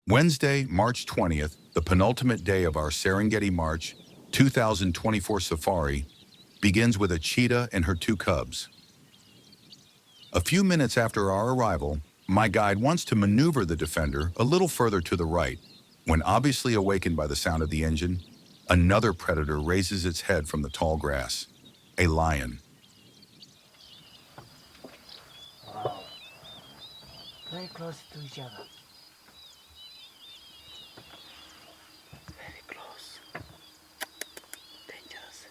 Wednesday, March 20th, the penultimate day of our Serengeti March 2024 safari, begins with a cheetah and her two cubs. A few minutes after our arrival, my guide wants to maneuver the Defender a little further to the right, when obviously awakened by the sound of the engine, another predator raises its head from the tall grass, a lion. Wow. Very close to each other. Very close. Dangerous.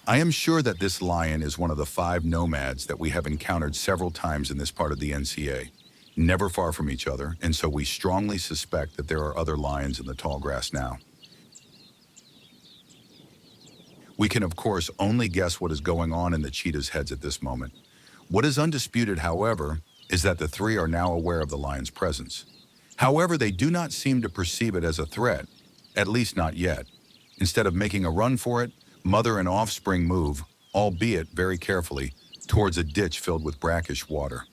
I am sure that this lion is one of the 5 nomads that we have encountered several times in this part of the NCA, never far from each other, and so we strongly suspect that there are other lions in the tall grass now. We can, of course, only guess what is going on in the cheetahs' heads at this moment. What is undisputed, however, is that the 3 are now aware of the lion's presence. However, they do not seem to perceive it as a threat, at least not yet. Instead of making a run for it, mother and offspring move, albeit very carefully, towards a ditch filled with brackish water.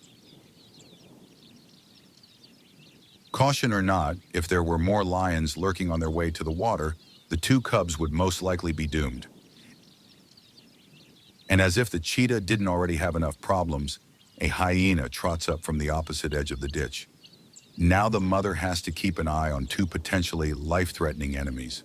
Caution or not, if there were more lions lurking on their way to the water, the 2 cubs would most likely be doomed. And as if the cheetah didn't already have enough problems, a hyena trots up from the opposite edge of the ditch. Now the mother has to keep an eye on 2 potentially life-threatening enemies.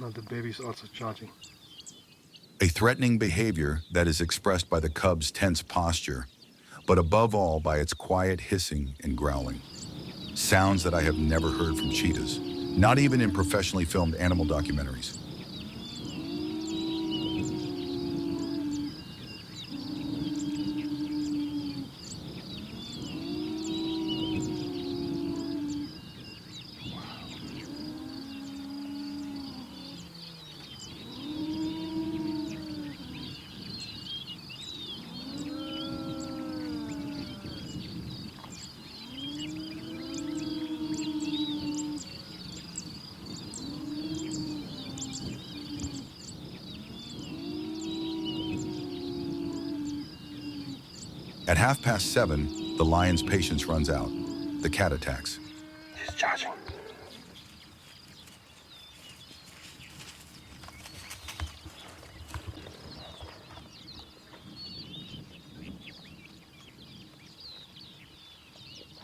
Now the baby's also charging. A threatening behavior that is expressed by the cub's tense posture, but above all by its quiet hissing and growling. Sounds that I have never heard from cheetahs, not even in professionally filmed animal documentaries. At 7:30, the lion's patience runs out. The cat attacks. He's charging.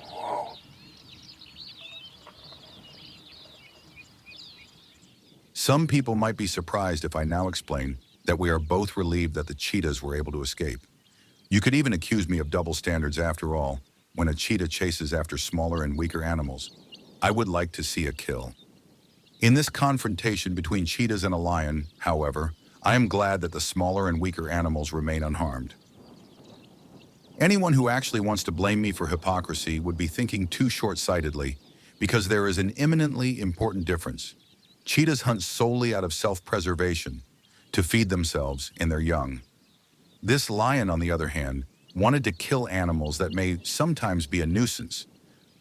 Whoa. Some people might be surprised if I now explain that we are both relieved that the cheetahs were able to escape. You could even accuse me of double standards after all, when a cheetah chases after smaller and weaker animals. I would like to see a kill. In this confrontation between cheetahs and a lion, however, I am glad that the smaller and weaker animals remain unharmed. Anyone who actually wants to blame me for hypocrisy would be thinking too short-sightedly, because there is an imminently important difference. Cheetahs hunt solely out of self-preservation, to feed themselves and their young. This lion, on the other hand, wanted to kill animals that may sometimes be a nuisance,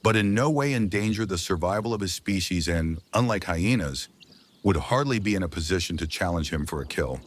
but in no way endanger the survival of his species and, unlike hyenas, would hardly be in a position to challenge him for a kill.